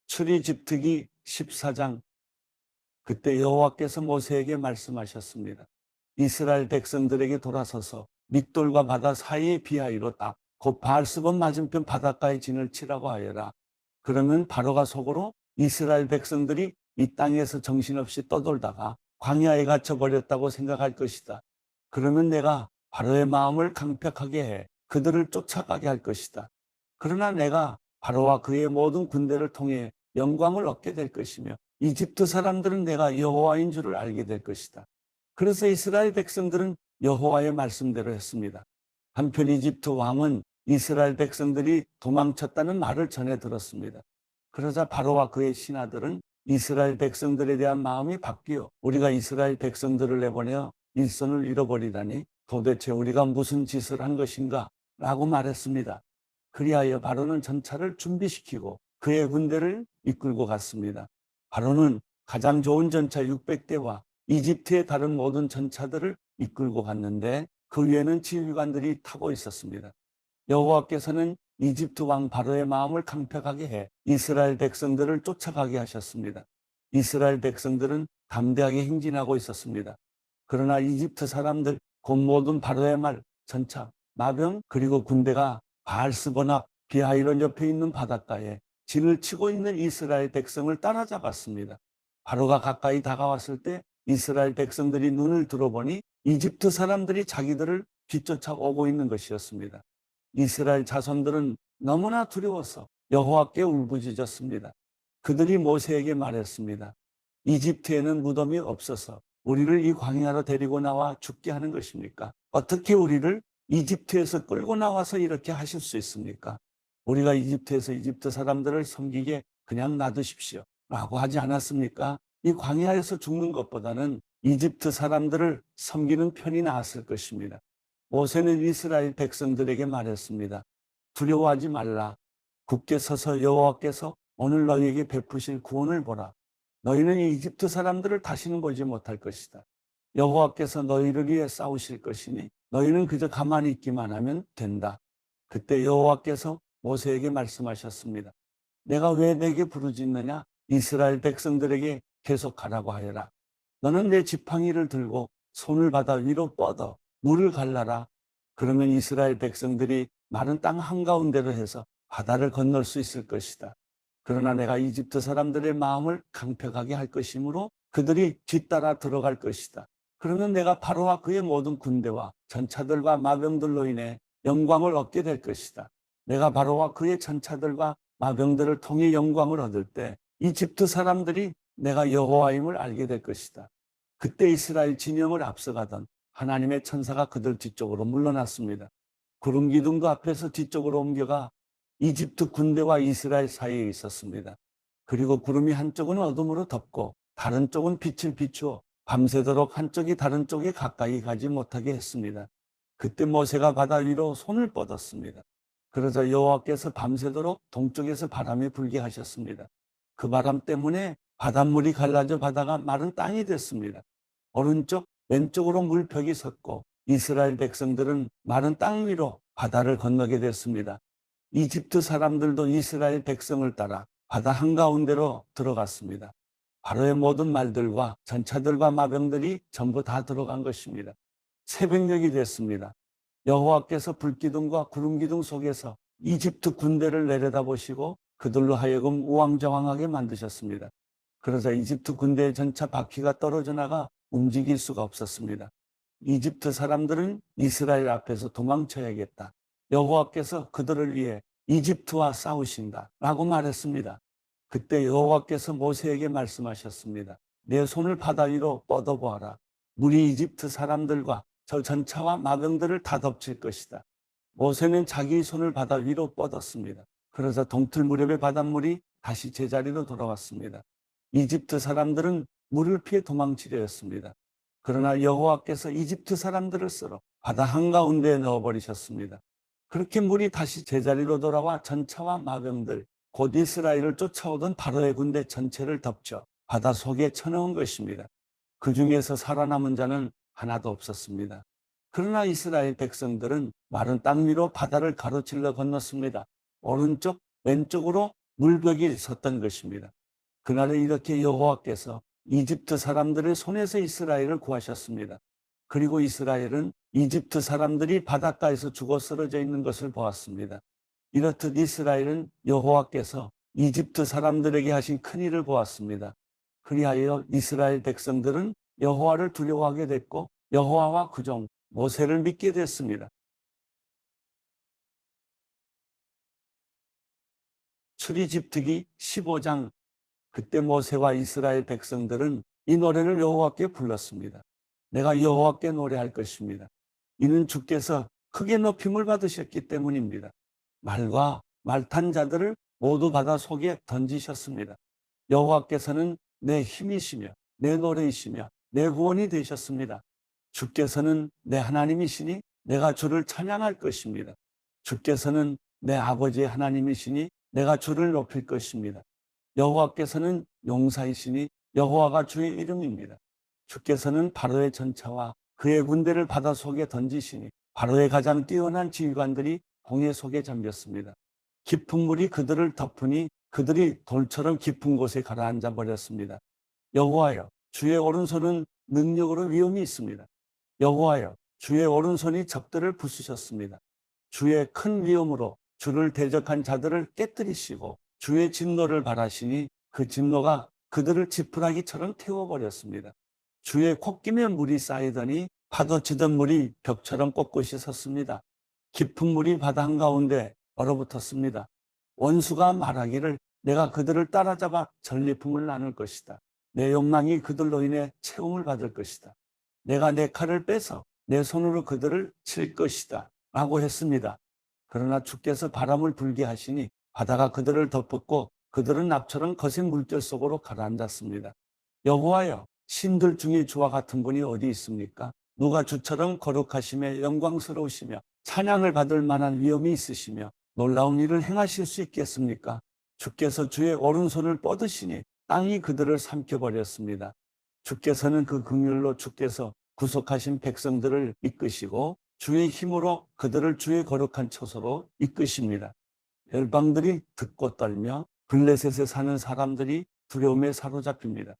출애굽기 14장. 그때 여호와께서 모세에게 말씀하셨습니다. 이스라엘 백성들에게 돌아서서 믹돌과 바다 사이의 비하이로 딱 곧 바알스본 맞은편 바닷가에 진을 치라고 하여라. 그러면 바로가 속으로 이스라엘 백성들이 이 땅에서 정신없이 떠돌다가 광야에 갇혀 버렸다고 생각할 것이다. 그러면 내가 바로의 마음을 강팍하게 해 그들을 쫓아가게 할 것이다. 그러나 내가 바로와 그의 모든 군대를 통해 영광을 얻게 될 것이며 이집트 사람들은 내가 여호와인 줄을 알게 될 것이다. 그래서 이스라엘 백성들은 여호와의 말씀대로 했습니다. 한편 이집트 왕은 이스라엘 백성들이 도망쳤다는 말을 전해 들었습니다. 그러자 바로와 그의 신하들은 이스라엘 백성들에 대한 마음이 바뀌어 우리가 이스라엘 백성들을 내보내어 일손을 잃어버리다니 도대체 우리가 무슨 짓을 한 것인가 라고 말했습니다. 그리하여 바로는 전차를 준비시키고 그의 군대를 이끌고 갔습니다. 바로는 가장 좋은 전차 600대와 이집트의 다른 모든 전차들을 이끌고 갔는데 그 위에는 지휘관들이 타고 있었습니다. 여호와께서는 이집트 왕 바로의 마음을 강팍하게 해 이스라엘 백성들을 쫓아가게 하셨습니다. 이스라엘 백성들은 담대하게 행진하고 있었습니다. 그러나 이집트 사람들 곧 모든 바로의 말, 전차, 마병 그리고 군대가 바알스보나 비하이론 옆에 있는 바닷가에 진을 치고 있는 이스라엘 백성을 따라잡았습니다. 바로가 가까이 다가왔을 때 이스라엘 백성들이 눈을 들어보니 이집트 사람들이 자기들을 뒤쫓아 오고 있는 것이었습니다. 이스라엘 자손들은 너무나 두려워서 여호와께 울부짖었습니다. 그들이 모세에게 말했습니다. 이집트에는 무덤이 없어서 우리를 이 광야로 데리고 나와 죽게 하는 것입니까? 어떻게 우리를 이집트에서 끌고 나와서 이렇게 하실 수 있습니까? 우리가 이집트에서 이집트 사람들을 섬기게 그냥 놔두십시오 라고 하지 않았습니까? 이 광야에서 죽는 것보다는 이집트 사람들을 섬기는 편이 나았을 것입니다. 모세는 이스라엘 백성들에게 말했습니다. 두려워하지 말라. 굳게 서서 여호와께서 오늘 너희에게 베푸실 구원을 보라. 너희는 이집트 사람들을 다시는 보지 못할 것이다. 여호와께서 너희를 위해 싸우실 것이니 너희는 그저 가만히 있기만 하면 된다. 그때 여호와께서 모세에게 말씀하셨습니다. 내가 왜 내게 부르짖느냐? 이스라엘 백성들에게 계속 가라고 하여라. 너는 내 지팡이를 들고 손을 바다 위로 뻗어 물을 갈라라. 그러면 이스라엘 백성들이 마른 땅 한가운데로 해서 바다를 건널 수 있을 것이다. 그러나 내가 이집트 사람들의 마음을 강팍하게 할 것이므로 그들이 뒤따라 들어갈 것이다. 그러면 내가 바로와 그의 모든 군대와 전차들과 마병들로 인해 영광을 얻게 될 것이다. 내가 바로와 그의 전차들과 마병들을 통해 영광을 얻을 때 이집트 사람들이 내가 여호와임을 알게 될 것이다. 그때 이스라엘 진영을 앞서가던 하나님의 천사가 그들 뒤쪽으로 물러났습니다. 구름 기둥도 앞에서 뒤쪽으로 옮겨가 이집트 군대와 이스라엘 사이에 있었습니다. 그리고 구름이 한쪽은 어둠으로 덮고 다른 쪽은 빛을 비추어 밤새도록 한쪽이 다른 쪽에 가까이 가지 못하게 했습니다. 그때 모세가 바다 위로 손을 뻗었습니다. 그러자 여호와께서 밤새도록 동쪽에서 바람이 불게 하셨습니다. 그 바람 때문에 바닷물이 갈라져 바다가 마른 땅이 됐습니다. 오른쪽, 왼쪽으로 물벽이 섰고 이스라엘 백성들은 마른 땅 위로 바다를 건너게 됐습니다. 이집트 사람들도 이스라엘 백성을 따라 바다 한가운데로 들어갔습니다. 바로의 모든 말들과 전차들과 마병들이 전부 다 들어간 것입니다. 새벽녘이 됐습니다. 여호와께서 불기둥과 구름기둥 속에서 이집트 군대를 내려다보시고 그들로 하여금 우왕좌왕하게 만드셨습니다. 그러자 이집트 군대의 전차 바퀴가 떨어져 나가 움직일 수가 없었습니다. 이집트 사람들은 이스라엘 앞에서 도망쳐야겠다. 여호와께서 그들을 위해 이집트와 싸우신다 라고 말했습니다. 그때 여호와께서 모세에게 말씀하셨습니다. 내 손을 바다 위로 뻗어보아라. 물이 이집트 사람들과 저 전차와 마병들을 다 덮칠 것이다. 모세는 자기 손을 바다 위로 뻗었습니다. 그러자 동틀 무렵의 바닷물이 다시 제자리로 돌아왔습니다. 이집트 사람들은 물을 피해 도망치려 했습니다. 그러나 여호와께서 이집트 사람들을 쓸어 바다 한가운데에 넣어버리셨습니다. 그렇게 물이 다시 제자리로 돌아와 전차와 마병들, 곧 이스라엘을 쫓아오던 바로의 군대 전체를 덮쳐 바다 속에 쳐넣은 것입니다. 그 중에서 살아남은 자는 하나도 없었습니다. 그러나 이스라엘 백성들은 마른 땅 위로 바다를 가로질러 건넜습니다. 오른쪽, 왼쪽으로 물벽이 섰던 것입니다. 그날은 이렇게 여호와께서 이집트 사람들의 손에서 이스라엘을 구하셨습니다. 그리고 이스라엘은 이집트 사람들이 바닷가에서 죽어 쓰러져 있는 것을 보았습니다. 이렇듯 이스라엘은 여호와께서 이집트 사람들에게 하신 큰 일을 보았습니다. 그리하여 이스라엘 백성들은 여호와를 두려워하게 됐고 여호와와 그 종 모세를 믿게 됐습니다. 출애굽기 15장, 그때 모세와 이스라엘 백성들은 이 노래를 여호와께 불렀습니다. 내가 여호와께 노래할 것입니다. 이는 주께서 크게 높임을 받으셨기 때문입니다. 말과 말 탄 자들을 모두 바다 속에 던지셨습니다. 여호와께서는 내 힘이시며 내 노래이시며 내 구원이 되셨습니다. 주께서는 내 하나님이시니 내가 주를 찬양할 것입니다. 주께서는 내 아버지의 하나님이시니 내가 주를 높일 것입니다. 여호와께서는 용사이시니 여호와가 주의 이름입니다. 주께서는 바로의 전차와 그의 군대를 바닷속에 던지시니 바로의 가장 뛰어난 지휘관들이 홍해 속에 잠겼습니다. 깊은 물이 그들을 덮으니 그들이 돌처럼 깊은 곳에 가라앉아 버렸습니다. 여호와여, 주의 오른손은 능력으로 위엄이 있습니다. 여호와여, 주의 오른손이 적들을 부수셨습니다. 주의 큰 위엄으로 주를 대적한 자들을 깨뜨리시고 주의 진노를 발하시니 그 진노가 그들을 지푸라기처럼 태워버렸습니다. 주의 콧김에 물이 쌓이더니 파도치던 물이 벽처럼 꼿꼿이 섰습니다. 깊은 물이 바다 한가운데 얼어붙었습니다. 원수가 말하기를 내가 그들을 따라잡아 전리품을 나눌 것이다. 내 욕망이 그들로 인해 채움을 받을 것이다. 내가 내 칼을 빼서 내 손으로 그들을 칠 것이다 라고 했습니다. 그러나 주께서 바람을 불게 하시니 바다가 그들을 덮었고 그들은 납처럼 거센 물결 속으로 가라앉았습니다. 여호와여, 신들 중에 주와 같은 분이 어디 있습니까? 누가 주처럼 거룩하시며 영광스러우시며 찬양을 받을 만한 위엄이 있으시며 놀라운 일을 행하실 수 있겠습니까? 주께서 주의 오른손을 뻗으시니 땅이 그들을 삼켜버렸습니다. 주께서는 그 긍휼로 주께서 구속하신 백성들을 이끄시고 주의 힘으로 그들을 주의 거룩한 처소로 이끄십니다. 열방들이 듣고 떨며 블레셋에 사는 사람들이 두려움에 사로잡힙니다.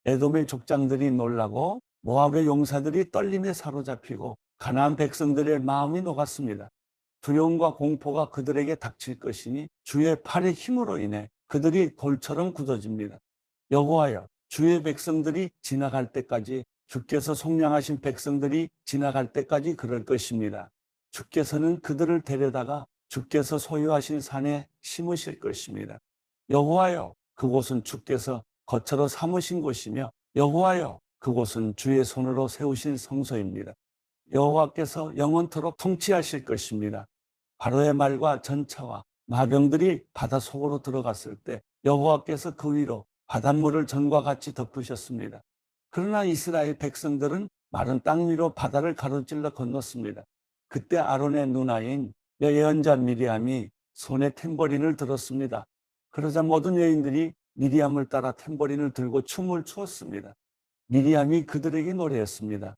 에돔의 족장들이 놀라고 모압의 용사들이 떨림에 사로잡히고 가나안 백성들의 마음이 녹았습니다. 두려움과 공포가 그들에게 닥칠 것이니 주의 팔의 힘으로 인해 그들이 돌처럼 굳어집니다. 여호와여, 주의 백성들이 지나갈 때까지, 주께서 속량하신 백성들이 지나갈 때까지 그럴 것입니다. 주께서는 그들을 데려다가 주께서 소유하신 산에 심으실 것입니다. 여호와여, 그곳은 주께서 거처로 삼으신 곳이며 여호와여, 그곳은 주의 손으로 세우신 성소입니다. 여호와께서 영원토록 통치하실 것입니다. 바로의 말과 전차와 마병들이 바다 속으로 들어갔을 때 여호와께서 그 위로 바닷물을 전과 같이 덮으셨습니다. 그러나 이스라엘 백성들은 마른 땅 위로 바다를 가로질러 건넜습니다. 그때 아론의 누나인 예언자 미리암이 손에 탬버린을 들었습니다. 그러자 모든 여인들이 미리암을 따라 탬버린을 들고 춤을 추었습니다. 미리암이 그들에게 노래했습니다.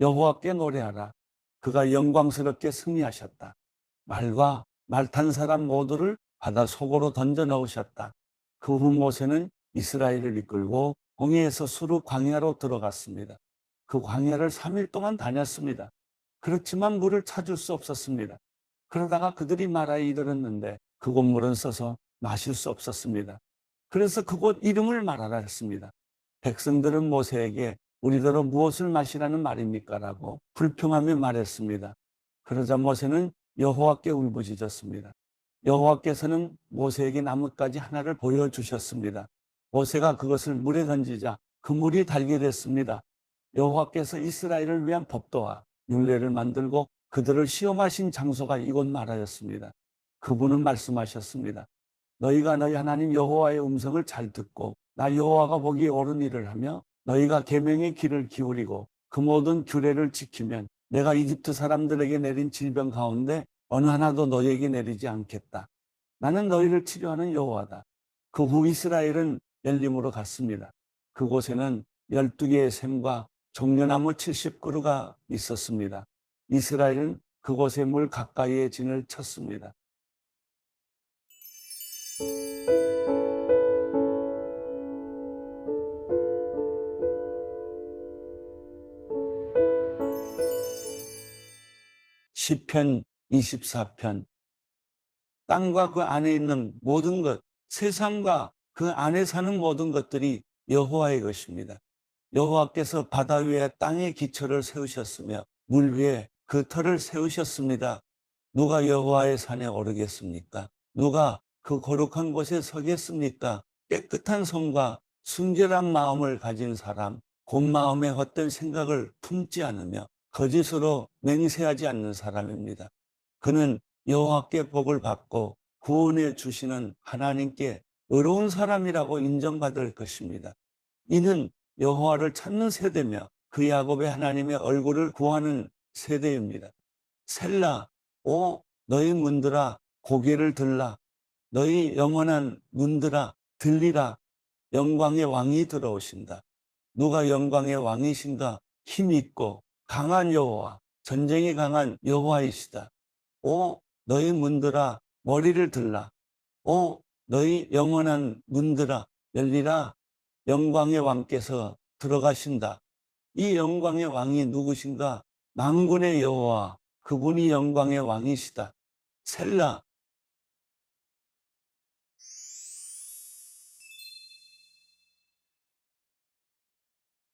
여호와께 노래하라. 그가 영광스럽게 승리하셨다. 말과 말 탄 사람 모두를 바다 속으로 던져 넣으셨다. 그 후 모세는 이스라엘을 이끌고 홍해에서 수르 광야로 들어갔습니다. 그 광야를 3일 동안 다녔습니다. 그렇지만 물을 찾을 수 없었습니다. 그러다가 그들이 마라에 이르렀는데 그곳 물은 써서 마실 수 없었습니다. 그래서 그곳 이름을 마라라 했습니다. 백성들은 모세에게 우리더러 무엇을 마시라는 말입니까? 라고 불평하며 말했습니다. 그러자 모세는 여호와께 울부짖었습니다. 여호와께서는 모세에게 나뭇가지 하나를 보여주셨습니다. 모세가 그것을 물에 던지자 그 물이 달게 됐습니다. 여호와께서 이스라엘을 위한 법도와 율례를 만들고 그들을 시험하신 장소가 이곳 마라였습니다. 그분은 말씀하셨습니다. 너희가 너희 하나님 여호와의 음성을 잘 듣고 나 여호와가 보기에 옳은 일을 하며 너희가 계명의 귀를 기울이고 그 모든 규례를 지키면 내가 이집트 사람들에게 내린 질병 가운데 어느 하나도 너희에게 내리지 않겠다. 나는 너희를 치료하는 여호와다. 그 후 이스라엘은 엘림으로 갔습니다. 그곳에는 12개의 샘과 종려나무 70그루가 있었습니다. 이스라엘은 그곳의 물 가까이에 진을 쳤습니다. 시편 24편. 땅과 그 안에 있는 모든 것, 세상과 그 안에 사는 모든 것들이 여호와의 것입니다. 여호와께서 바다 위에 땅의 기초를 세우셨으며 물 위에 그 터를 세우셨습니다. 누가 여호와의 산에 오르겠습니까? 누가 그 거룩한 곳에 서겠습니까? 깨끗한 손과 순결한 마음을 가진 사람, 곧 마음에 헛된 생각을 품지 않으며 거짓으로 맹세하지 않는 사람입니다. 그는 여호와께 복을 받고 구원해 주시는 하나님께 의로운 사람이라고 인정받을 것입니다. 이는 여호와를 찾는 세대며 그 야곱의 하나님의 얼굴을 구하는 세대입니다. 셀라, 오 너희 문들아 고개를 들라. 너희 영원한 문들아 들리라. 영광의 왕이 들어오신다. 누가 영광의 왕이신가? 힘있고 강한 여호와, 전쟁이 강한 여호와이시다. 오 너희 문들아 머리를 들라. 오 너희 영원한 문들아 열리라. 영광의 왕께서 들어가신다. 이 영광의 왕이 누구신가? 만군의 여호와, 그분이 영광의 왕이시다. 셀라,